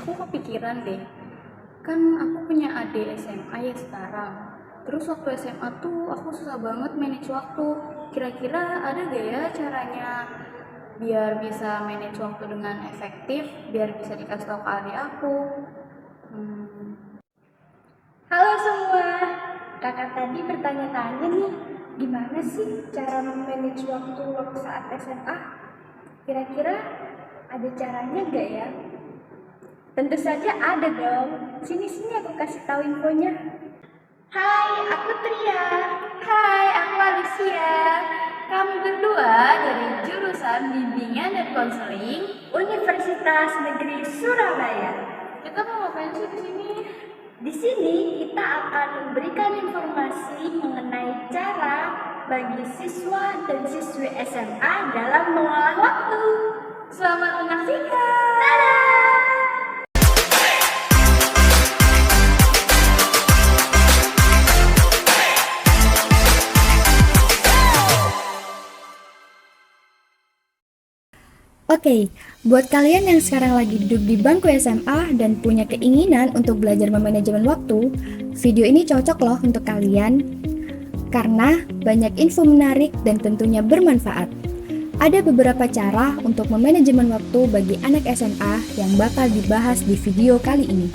Aku kepikiran deh, kan aku punya adik SMA ya sekarang. Terus waktu SMA tuh aku susah banget manage waktu. Kira-kira ada gak ya caranya biar bisa manage waktu dengan efektif, biar bisa dikasih tahu ke adik aku? Halo semua, kakak tadi bertanya-tanya nih, gimana sih cara memanage waktu saat SMA? Kira-kira ada caranya nggak ya? Tentu saja ada dong. Sini aku kasih tahu infonya. Hai, aku Tria. Hai, aku Alicia. Kami berdua dari jurusan Bimbingan dan Konseling. Universitas Negeri Surabaya. Kita mau ngapain sih di sini? Di sini kita akan memberikan informasi mengenai cara bagi siswa dan siswi SMA dalam mengolah waktu. Selamat menyaksikan. Tada! Oke, buat kalian yang sekarang lagi duduk di bangku SMA dan punya keinginan untuk belajar memanajemen waktu, video ini cocok loh untuk kalian karena banyak info menarik dan tentunya bermanfaat. Ada beberapa cara untuk memanajemen waktu bagi anak SMA yang bakal dibahas di video kali ini,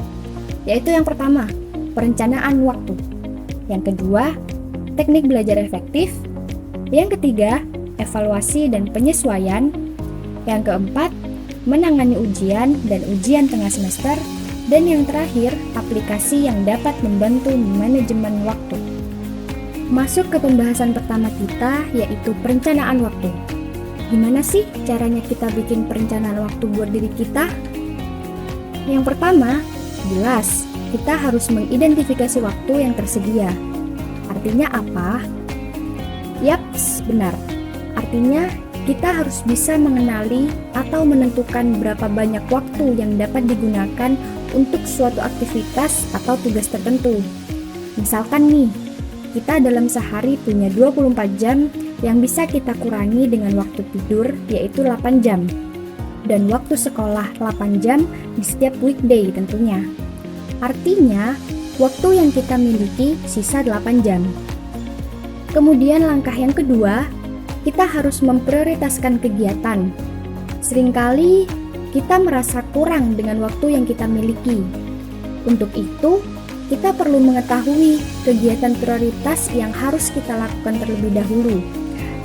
yaitu yang pertama, perencanaan waktu. Yang kedua, teknik belajar efektif. Yang ketiga, evaluasi dan penyesuaian. Yang keempat, menangani ujian dan ujian tengah semester. Dan yang terakhir, aplikasi yang dapat membantu manajemen waktu. Masuk ke pembahasan pertama kita, yaitu perencanaan waktu. Gimana sih caranya kita bikin perencanaan waktu buat diri kita? Yang pertama, jelas, kita harus mengidentifikasi waktu yang tersedia. Artinya apa? Yaps, benar. Artinya, kita harus bisa mengenali atau menentukan berapa banyak waktu yang dapat digunakan untuk suatu aktivitas atau tugas tertentu. Misalkan nih, kita dalam sehari punya 24 jam yang bisa kita kurangi dengan waktu tidur yaitu 8 jam. Dan waktu sekolah 8 jam di setiap weekday tentunya. Artinya, waktu yang kita miliki sisa 8 jam. Kemudian langkah yang kedua, kita harus memprioritaskan kegiatan. Seringkali kita merasa kurang dengan waktu yang kita miliki. Untuk itu, kita perlu mengetahui kegiatan prioritas yang harus kita lakukan terlebih dahulu.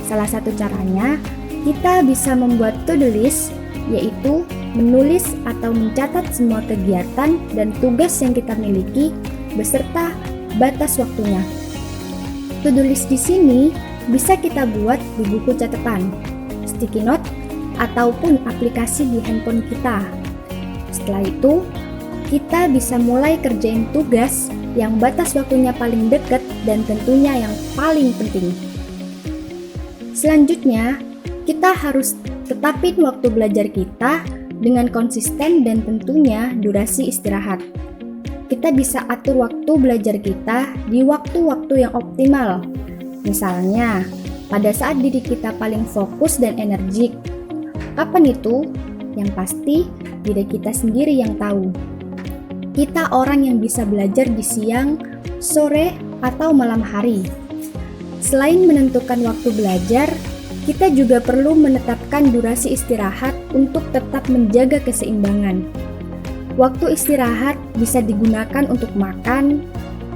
Salah satu caranya, kita bisa membuat to-do list, yaitu menulis atau mencatat semua kegiatan dan tugas yang kita miliki beserta batas waktunya. To-do list di sini bisa kita buat di buku catatan, sticky note, ataupun aplikasi di handphone kita. Setelah itu, kita bisa mulai kerjain tugas yang batas waktunya paling dekat dan tentunya yang paling penting. Selanjutnya, kita harus tetapin waktu belajar kita dengan konsisten dan tentunya durasi istirahat. Kita bisa atur waktu belajar kita di waktu-waktu yang optimal. Misalnya, pada saat diri kita paling fokus dan energik. Kapan itu? Yang pasti, diri kita sendiri yang tahu. Kita orang yang bisa belajar di siang, sore, atau malam hari. Selain menentukan waktu belajar, kita juga perlu menetapkan durasi istirahat untuk tetap menjaga keseimbangan. Waktu istirahat bisa digunakan untuk makan,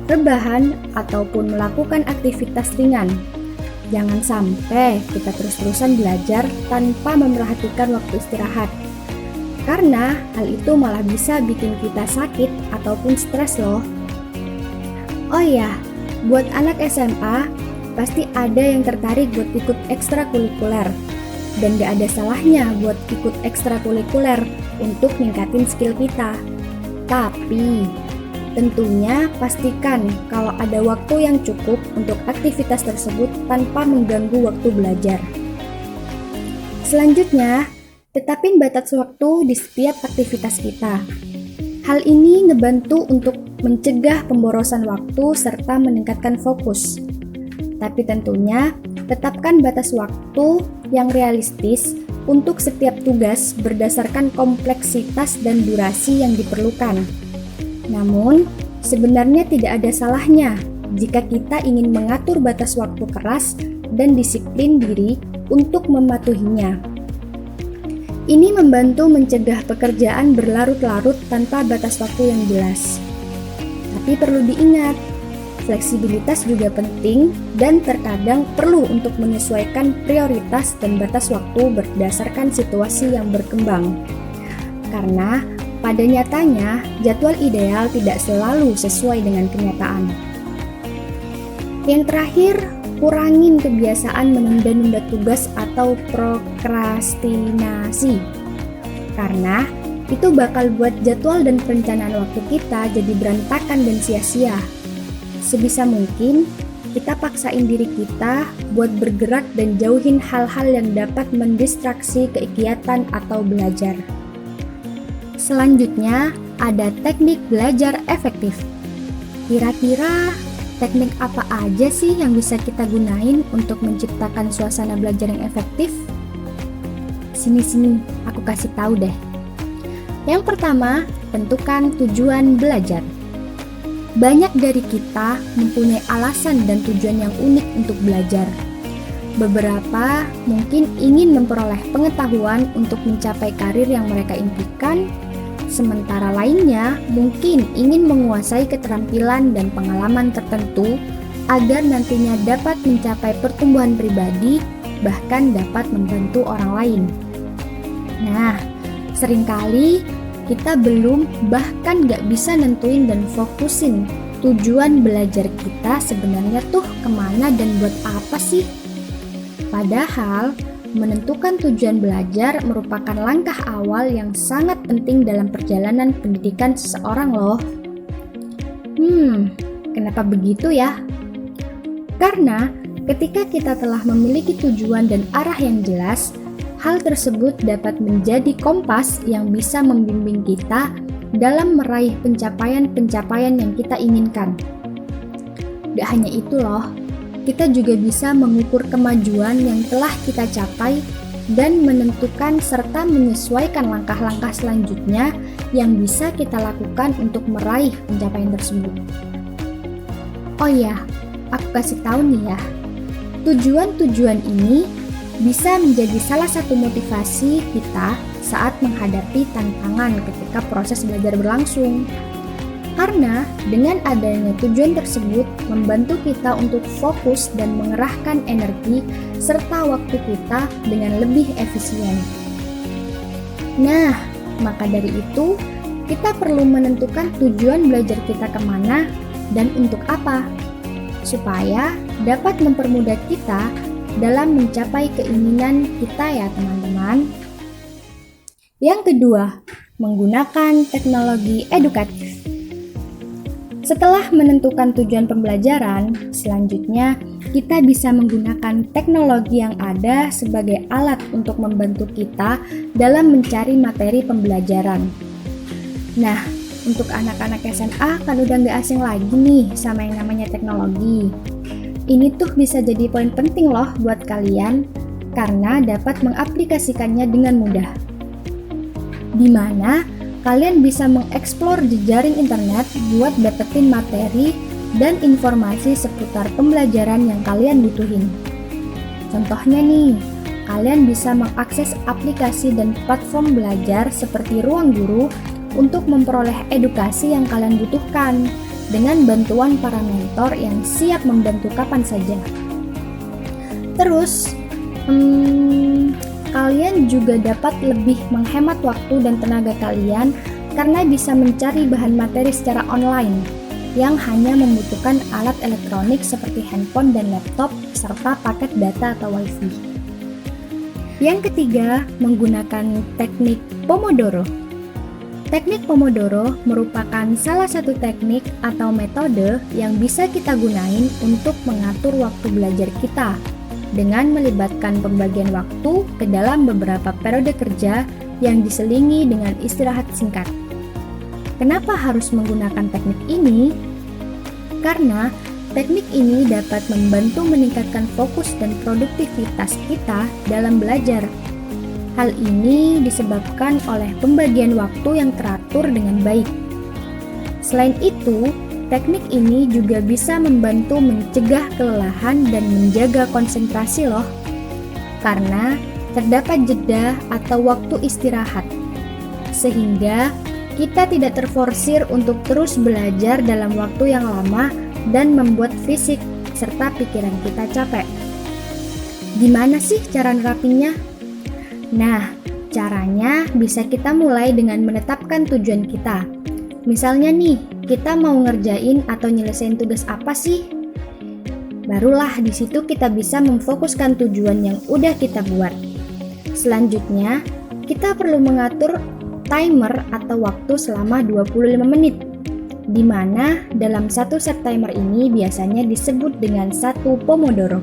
rebahan, ataupun melakukan aktivitas ringan. Jangan sampai kita terus-terusan belajar tanpa memerhatikan waktu istirahat. Karena hal itu malah bisa bikin kita sakit ataupun stres loh. Oh iya, buat anak SMA, pasti ada yang tertarik buat ikut ekstrakurikuler. Dan gak ada salahnya buat ikut ekstrakurikuler untuk ningkatin skill kita. Tapi tentunya pastikan kalau ada waktu yang cukup untuk aktivitas tersebut tanpa mengganggu waktu belajar. Selanjutnya, tetapin batas waktu di setiap aktivitas kita. Hal ini ngebantu untuk mencegah pemborosan waktu serta meningkatkan fokus. Tapi tentunya, tetapkan batas waktu yang realistis untuk setiap tugas berdasarkan kompleksitas dan durasi yang diperlukan. Namun, sebenarnya tidak ada salahnya jika kita ingin mengatur batas waktu keras dan disiplin diri untuk mematuhinya. Ini membantu mencegah pekerjaan berlarut-larut tanpa batas waktu yang jelas. Tapi perlu diingat, fleksibilitas juga penting dan terkadang perlu untuk menyesuaikan prioritas dan batas waktu berdasarkan situasi yang berkembang. Karena pada nyatanya, jadwal ideal tidak selalu sesuai dengan kenyataan. Yang terakhir, kurangin kebiasaan menunda-nunda tugas atau prokrastinasi. Karena itu bakal buat jadwal dan perencanaan waktu kita jadi berantakan dan sia-sia. Sebisa mungkin, kita paksain diri kita buat bergerak dan jauhin hal-hal yang dapat mendistraksi kegiatan atau belajar. Selanjutnya, ada teknik belajar efektif. Kira-kira teknik apa aja sih yang bisa kita gunain untuk menciptakan suasana belajar yang efektif? Sini-sini, aku kasih tahu deh. Yang pertama, tentukan tujuan belajar. Banyak dari kita mempunyai alasan dan tujuan yang unik untuk belajar. Beberapa mungkin ingin memperoleh pengetahuan untuk mencapai karir yang mereka impikan, sementara lainnya mungkin ingin menguasai keterampilan dan pengalaman tertentu agar nantinya dapat mencapai pertumbuhan pribadi, bahkan dapat membantu orang lain. Nah, seringkali kita belum bahkan gak bisa nentuin dan fokusin tujuan belajar kita sebenarnya tuh kemana dan buat apa sih? Padahal menentukan tujuan belajar merupakan langkah awal yang sangat penting dalam perjalanan pendidikan seseorang loh. Kenapa begitu ya? Karena ketika kita telah memiliki tujuan dan arah yang jelas, hal tersebut dapat menjadi kompas yang bisa membimbing kita dalam meraih pencapaian-pencapaian yang kita inginkan. Gak hanya itu loh, kita juga bisa mengukur kemajuan yang telah kita capai dan menentukan serta menyesuaikan langkah-langkah selanjutnya yang bisa kita lakukan untuk meraih pencapaian tersebut. Oh ya, aku kasih tahu nih ya, tujuan-tujuan ini bisa menjadi salah satu motivasi kita saat menghadapi tantangan ketika proses belajar berlangsung. Karena dengan adanya tujuan tersebut membantu kita untuk fokus dan mengerahkan energi serta waktu kita dengan lebih efisien. Nah, maka dari itu kita perlu menentukan tujuan belajar kita kemana dan untuk apa, supaya dapat mempermudah kita dalam mencapai keinginan kita ya teman-teman. Yang kedua, menggunakan teknologi edukatif. Setelah menentukan tujuan pembelajaran, selanjutnya kita bisa menggunakan teknologi yang ada sebagai alat untuk membantu kita dalam mencari materi pembelajaran. Nah, untuk anak-anak SMA kan udah nggak asing lagi nih sama yang namanya teknologi. Ini tuh bisa jadi poin penting loh buat kalian karena dapat mengaplikasikannya dengan mudah. Di mana kalian bisa mengeksplor jejaring internet buat dapetin materi dan informasi seputar pembelajaran yang kalian butuhin. Contohnya nih, kalian bisa mengakses aplikasi dan platform belajar seperti Ruang Guru untuk memperoleh edukasi yang kalian butuhkan dengan bantuan para mentor yang siap membantu kapan saja. Terus, kalian juga dapat lebih menghemat waktu dan tenaga kalian karena bisa mencari bahan materi secara online yang hanya membutuhkan alat elektronik seperti handphone dan laptop serta paket data atau wifi. Yang ketiga, menggunakan teknik Pomodoro. Teknik Pomodoro merupakan salah satu teknik atau metode yang bisa kita gunain untuk mengatur waktu belajar kita dengan melibatkan pembagian waktu ke dalam beberapa periode kerja yang diselingi dengan istirahat singkat. Kenapa harus menggunakan teknik ini? Karena teknik ini dapat membantu meningkatkan fokus dan produktivitas kita dalam belajar. Hal ini disebabkan oleh pembagian waktu yang teratur dengan baik. Selain itu, teknik ini juga bisa membantu mencegah kelelahan dan menjaga konsentrasi loh. Karena terdapat jeda atau waktu istirahat. Sehingga kita tidak terforsir untuk terus belajar dalam waktu yang lama dan membuat fisik serta pikiran kita capek. Gimana sih cara nerapinnya? Nah, caranya bisa kita mulai dengan menetapkan tujuan kita. Misalnya nih, kita mau ngerjain atau nyelesain tugas apa sih? Barulah di situ kita bisa memfokuskan tujuan yang udah kita buat. Selanjutnya, kita perlu mengatur timer atau waktu selama 25 menit. Di mana dalam satu set timer ini biasanya disebut dengan 1 Pomodoro.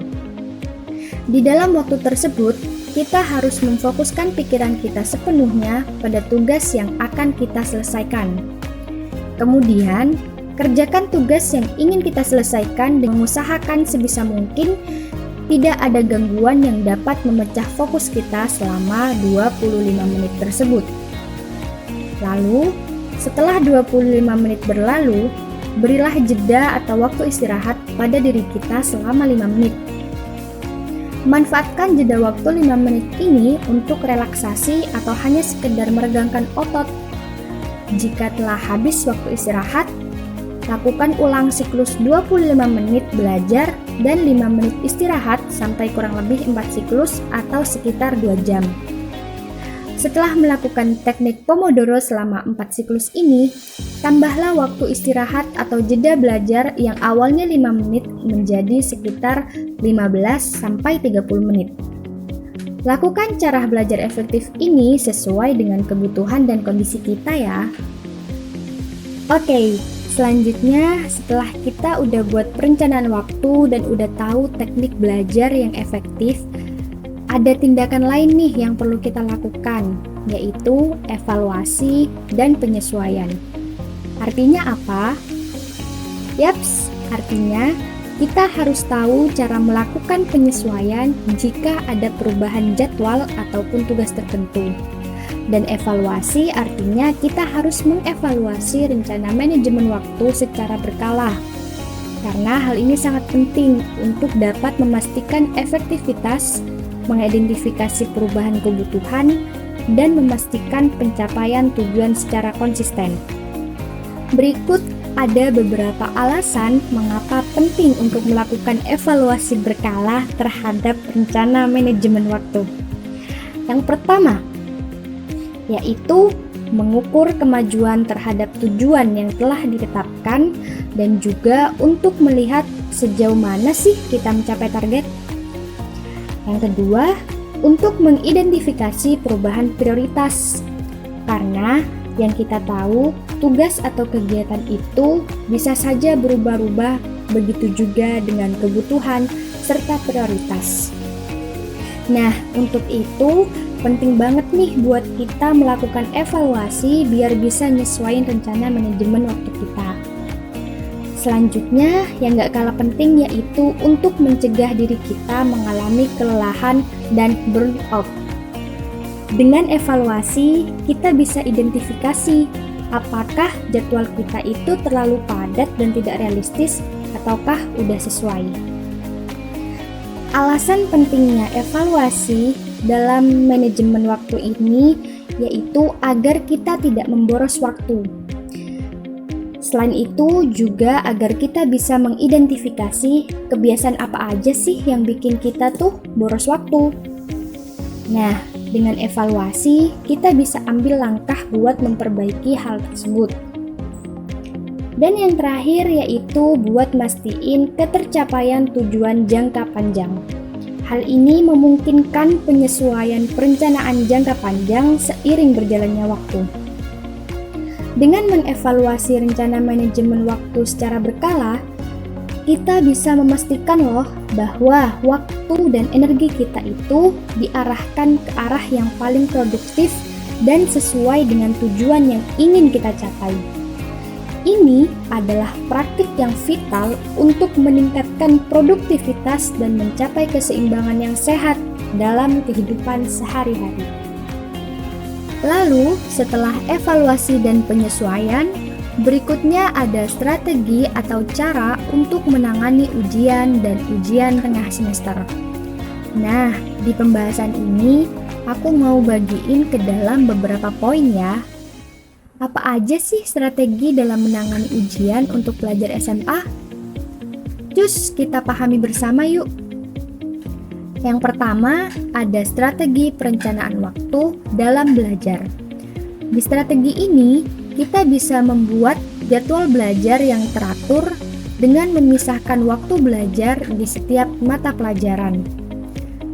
Di dalam waktu tersebut, kita harus memfokuskan pikiran kita sepenuhnya pada tugas yang akan kita selesaikan. Kemudian, kerjakan tugas yang ingin kita selesaikan dengan mengusahakan sebisa mungkin tidak ada gangguan yang dapat memecah fokus kita selama 25 menit tersebut. Lalu, setelah 25 menit berlalu, berilah jeda atau waktu istirahat pada diri kita selama 5 menit. Manfaatkan jeda waktu 5 menit ini untuk relaksasi atau hanya sekedar meregangkan otot. Jika telah habis waktu istirahat, lakukan ulang siklus 25 menit belajar dan 5 menit istirahat sampai kurang lebih 4 siklus atau sekitar 2 jam. Setelah melakukan teknik Pomodoro selama 4 siklus ini, tambahlah waktu istirahat atau jeda belajar yang awalnya 5 menit menjadi sekitar 15-30 menit. Lakukan cara belajar efektif ini sesuai dengan kebutuhan dan kondisi kita ya. Oke, selanjutnya setelah kita udah buat perencanaan waktu dan udah tahu teknik belajar yang efektif, ada tindakan lain nih yang perlu kita lakukan, yaitu evaluasi dan penyesuaian. Artinya apa? Yaps, artinya kita harus tahu cara melakukan penyesuaian jika ada perubahan jadwal ataupun tugas tertentu. Dan evaluasi artinya kita harus mengevaluasi rencana manajemen waktu secara berkala. Karena hal ini sangat penting untuk dapat memastikan efektivitas, mengidentifikasi perubahan kebutuhan, dan memastikan pencapaian tujuan secara konsisten. Berikut ada beberapa alasan mengapa penting untuk melakukan evaluasi berkala terhadap rencana manajemen waktu. Yang pertama, yaitu mengukur kemajuan terhadap tujuan yang telah ditetapkan dan juga untuk melihat sejauh mana sih kita mencapai target. Yang kedua, untuk mengidentifikasi perubahan prioritas. Karena yang kita tahu, tugas atau kegiatan itu bisa saja berubah-ubah, begitu juga dengan kebutuhan serta prioritas. Nah, untuk itu penting banget nih buat kita melakukan evaluasi biar bisa nyesuaiin rencana manajemen waktu kita. Selanjutnya, yang gak kalah penting yaitu untuk mencegah diri kita mengalami kelelahan dan burnout. Dengan evaluasi, kita bisa identifikasi apakah jadwal kita itu terlalu padat dan tidak realistis ataukah udah sesuai. Alasan pentingnya evaluasi dalam manajemen waktu ini yaitu agar kita tidak memboros waktu. Selain itu juga agar kita bisa mengidentifikasi kebiasaan apa aja sih yang bikin kita tuh boros waktu. Nah, dengan evaluasi kita bisa ambil langkah buat memperbaiki hal tersebut. Dan yang terakhir yaitu buat mastiin ketercapaian tujuan jangka panjang. Hal ini memungkinkan penyesuaian perencanaan jangka panjang seiring berjalannya waktu. Dengan mengevaluasi rencana manajemen waktu secara berkala, kita bisa memastikan loh bahwa waktu dan energi kita itu diarahkan ke arah yang paling produktif dan sesuai dengan tujuan yang ingin kita capai. Ini adalah praktik yang vital untuk meningkatkan produktivitas dan mencapai keseimbangan yang sehat dalam kehidupan sehari-hari. Lalu, setelah evaluasi dan penyesuaian, berikutnya ada strategi atau cara untuk menangani ujian dan ujian tengah semester. Nah, di pembahasan ini aku mau bagiin ke dalam beberapa poin ya. Apa aja sih strategi dalam menangani ujian untuk pelajar SMA? Cus, kita pahami bersama yuk. Yang pertama, ada strategi perencanaan waktu dalam belajar. Di strategi ini, kita bisa membuat jadwal belajar yang teratur dengan memisahkan waktu belajar di setiap mata pelajaran.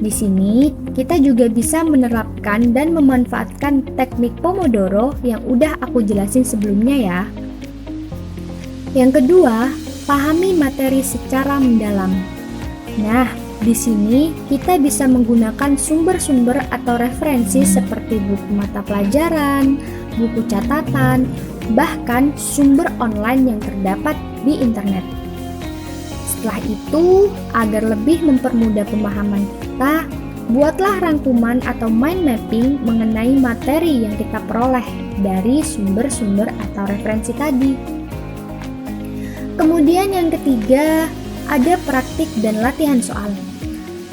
Di sini, kita juga bisa menerapkan dan memanfaatkan teknik Pomodoro yang udah aku jelasin sebelumnya ya. Yang kedua, pahami materi secara mendalam. Nah, di sini kita bisa menggunakan sumber-sumber atau referensi seperti buku mata pelajaran, buku catatan, bahkan sumber online yang terdapat di internet. Setelah itu, agar lebih mempermudah pemahaman kita, buatlah rangkuman atau mind mapping mengenai materi yang kita peroleh dari sumber-sumber atau referensi tadi. Kemudian yang ketiga, ada praktik dan latihan soal.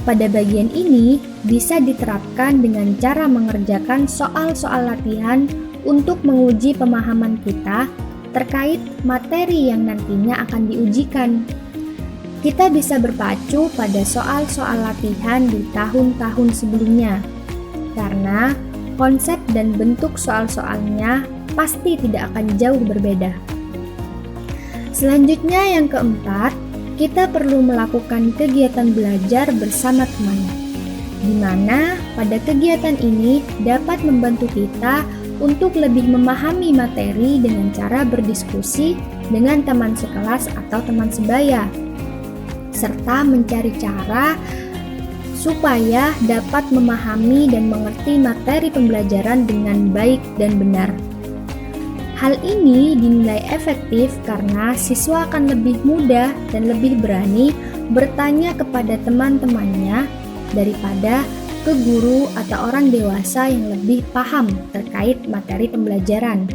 Pada bagian ini, bisa diterapkan dengan cara mengerjakan soal-soal latihan untuk menguji pemahaman kita terkait materi yang nantinya akan diujikan. Kita bisa berpacu pada soal-soal latihan di tahun-tahun sebelumnya, karena konsep dan bentuk soal-soalnya pasti tidak akan jauh berbeda. Selanjutnya yang keempat, kita perlu melakukan kegiatan belajar bersama teman, di mana pada kegiatan ini dapat membantu kita untuk lebih memahami materi dengan cara berdiskusi dengan teman sekelas atau teman sebaya, serta mencari cara supaya dapat memahami dan mengerti materi pembelajaran dengan baik dan benar. Hal ini dinilai efektif karena siswa akan lebih mudah dan lebih berani bertanya kepada teman-temannya daripada ke guru atau orang dewasa yang lebih paham terkait materi pembelajaran.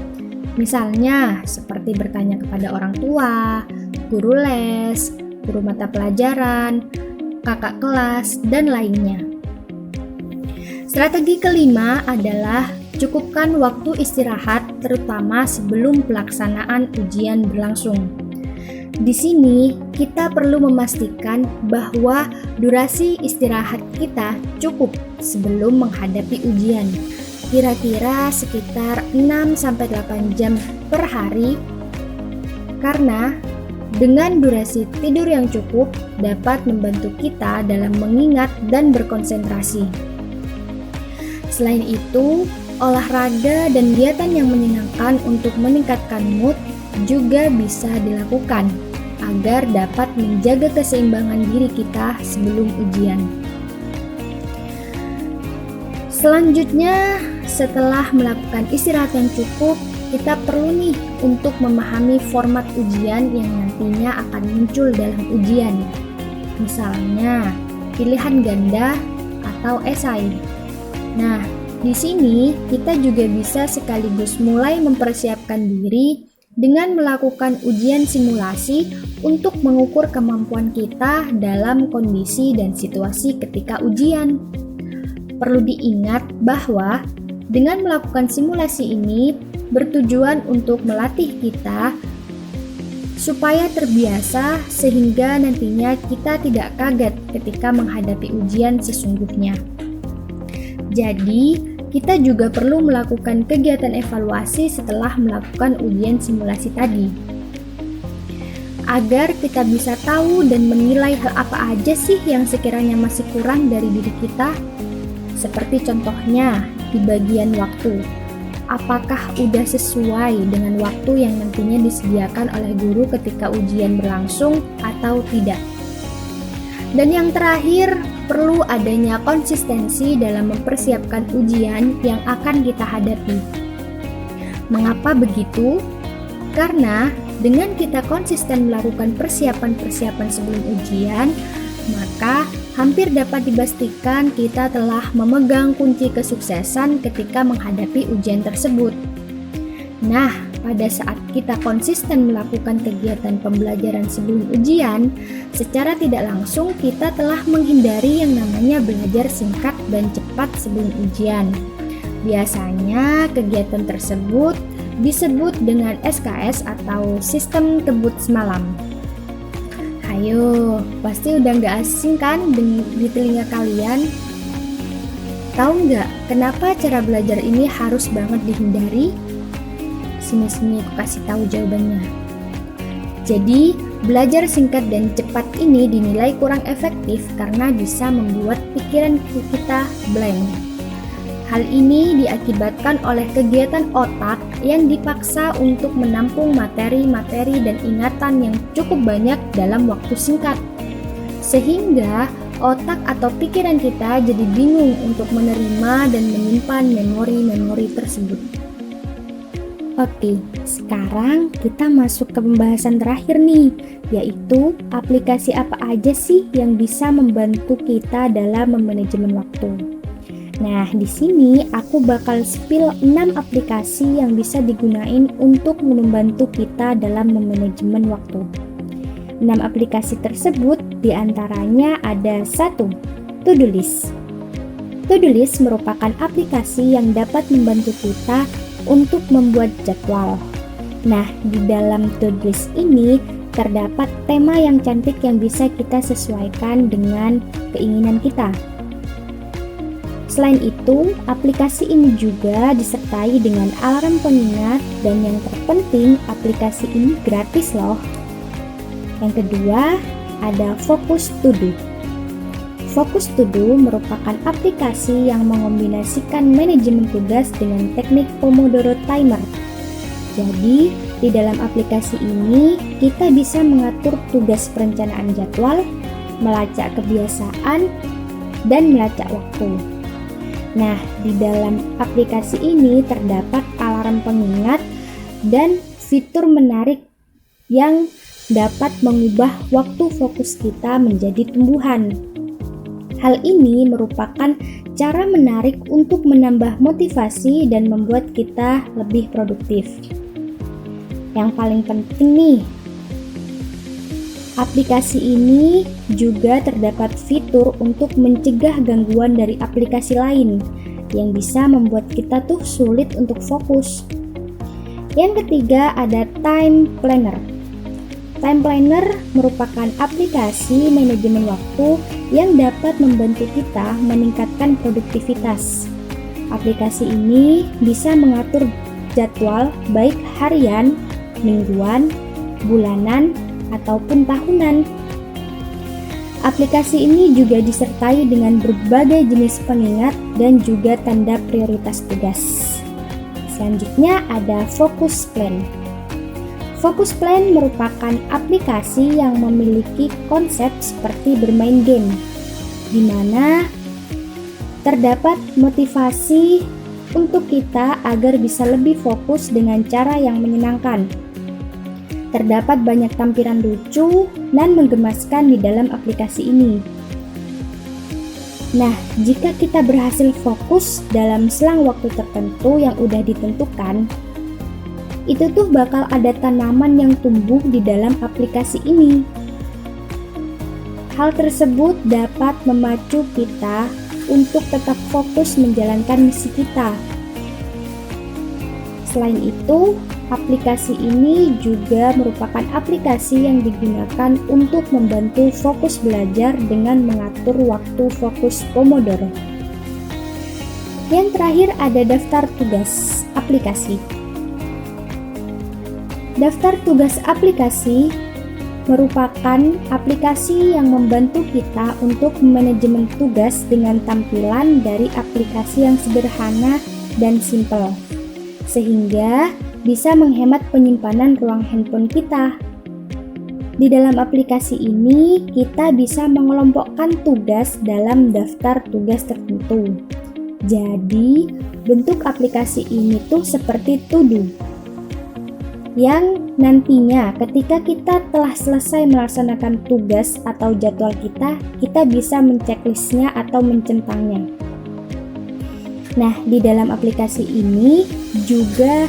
Misalnya, seperti bertanya kepada orang tua, guru les, guru mata pelajaran, kakak kelas, dan lainnya. Strategi kelima adalah cukupkan waktu istirahat terutama sebelum pelaksanaan ujian berlangsung. Di sini, kita perlu memastikan bahwa durasi istirahat kita cukup sebelum menghadapi ujian. Kira-kira sekitar 6-8 jam per hari, karena dengan durasi tidur yang cukup dapat membantu kita dalam mengingat dan berkonsentrasi. Selain itu, olahraga dan kegiatan yang menyenangkan untuk meningkatkan mood juga bisa dilakukan agar dapat menjaga keseimbangan diri kita sebelum ujian. Selanjutnya, setelah melakukan istirahat yang cukup, kita perlu nih untuk memahami format ujian yang nantinya akan muncul dalam ujian. Misalnya, pilihan ganda atau esai. Nah, di sini kita juga bisa sekaligus mulai mempersiapkan diri dengan melakukan ujian simulasi untuk mengukur kemampuan kita dalam kondisi dan situasi ketika ujian. Perlu diingat bahwa dengan melakukan simulasi ini bertujuan untuk melatih kita supaya terbiasa sehingga nantinya kita tidak kaget ketika menghadapi ujian sesungguhnya. Jadi, kita juga perlu melakukan kegiatan evaluasi setelah melakukan ujian simulasi tadi, agar kita bisa tahu dan menilai hal apa aja sih yang sekiranya masih kurang dari diri kita. Seperti contohnya di bagian waktu, apakah udah sesuai dengan waktu yang nantinya disediakan oleh guru ketika ujian berlangsung atau tidak. Dan yang terakhir, perlu adanya konsistensi dalam mempersiapkan ujian yang akan kita hadapi. Mengapa begitu? Karena dengan kita konsisten melakukan persiapan-persiapan sebelum ujian, maka hampir dapat dipastikan kita telah memegang kunci kesuksesan ketika menghadapi ujian tersebut. Nah, pada saat kita konsisten melakukan kegiatan pembelajaran sebelum ujian, secara tidak langsung kita telah menghindari yang namanya belajar singkat dan cepat sebelum ujian. Biasanya kegiatan tersebut disebut dengan SKS atau sistem kebut semalam. Ayo, pasti udah nggak asing kan di telinga kalian? Tahu nggak kenapa cara belajar ini harus banget dihindari? Sini aku kasih tahu jawabannya. Jadi, belajar singkat dan cepat ini dinilai kurang efektif karena bisa membuat pikiran kita blank. Hal ini diakibatkan oleh kegiatan otak yang dipaksa untuk menampung materi-materi dan ingatan yang cukup banyak dalam waktu singkat. Sehingga otak atau pikiran kita jadi bingung untuk menerima dan menyimpan memori-memori tersebut. Oke, sekarang kita masuk ke pembahasan terakhir nih, yaitu aplikasi apa aja sih yang bisa membantu kita dalam memanajemen waktu. Nah, di sini aku bakal spill 6 aplikasi yang bisa digunain untuk membantu kita dalam memanajemen waktu. 6 aplikasi tersebut diantaranya ada 1. To-do list. To-do list merupakan aplikasi yang dapat membantu kita untuk membuat jadwal. Nah, di dalam to-do list ini terdapat tema yang cantik yang bisa kita sesuaikan dengan keinginan kita. Selain itu, aplikasi ini juga disertai dengan alarm pengingat dan yang terpenting aplikasi ini gratis loh. Yang kedua, ada Focus To Do. Focus To Do merupakan aplikasi yang mengombinasikan manajemen tugas dengan teknik Pomodoro Timer. Jadi, di dalam aplikasi ini kita bisa mengatur tugas perencanaan jadwal, melacak kebiasaan, dan melacak waktu. Nah, di dalam aplikasi ini terdapat alarm pengingat dan fitur menarik yang dapat mengubah waktu fokus kita menjadi tumbuhan. Hal ini merupakan cara menarik untuk menambah motivasi dan membuat kita lebih produktif. Yang paling penting nih, aplikasi ini juga terdapat fitur untuk mencegah gangguan dari aplikasi lain yang bisa membuat kita tuh sulit untuk fokus. Yang ketiga ada Time Planner. Time Planner merupakan aplikasi manajemen waktu yang dapat membantu kita meningkatkan produktivitas. Aplikasi ini bisa mengatur jadwal baik harian, mingguan, bulanan, ataupun tahunan. Aplikasi ini juga disertai dengan berbagai jenis pengingat dan juga tanda prioritas tugas. Selanjutnya ada Focus Plan. Focus Plan merupakan aplikasi yang memiliki konsep seperti bermain game, di mana terdapat motivasi untuk kita agar bisa lebih fokus dengan cara yang menyenangkan. Terdapat banyak tampilan lucu dan menggemaskan di dalam aplikasi ini. Nah, jika kita berhasil fokus dalam selang waktu tertentu yang udah ditentukan, itu tuh bakal ada tanaman yang tumbuh di dalam aplikasi ini. Hal tersebut dapat memacu kita untuk tetap fokus menjalankan misi kita. Selain itu, aplikasi ini juga merupakan aplikasi yang digunakan untuk membantu fokus belajar dengan mengatur waktu fokus Pomodoro. Yang terakhir ada daftar tugas aplikasi. Daftar tugas aplikasi merupakan aplikasi yang membantu kita untuk manajemen tugas dengan tampilan dari aplikasi yang sederhana dan simpel, sehingga bisa menghemat penyimpanan ruang handphone kita. Di dalam aplikasi ini, kita bisa mengelompokkan tugas dalam daftar tugas tertentu. Jadi, bentuk aplikasi ini tuh seperti to-do. yang nantinya ketika kita telah selesai melaksanakan tugas atau jadwal kita bisa menceklisnya atau mencentangnya. Nah, di dalam aplikasi ini juga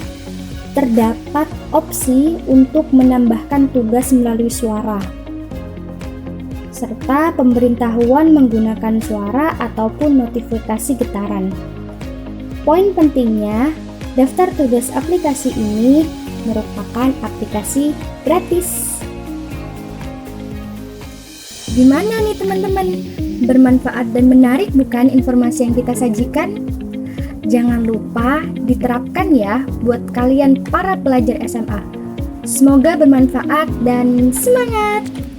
terdapat opsi untuk menambahkan tugas melalui suara, serta pemberitahuan menggunakan suara ataupun notifikasi getaran. Poin pentingnya, daftar tugas aplikasi ini merupakan aplikasi gratis. Gimana nih teman-teman? Bermanfaat dan menarik bukan informasi yang kita sajikan? Jangan lupa diterapkan ya buat kalian para pelajar SMA. Semoga bermanfaat dan semangat!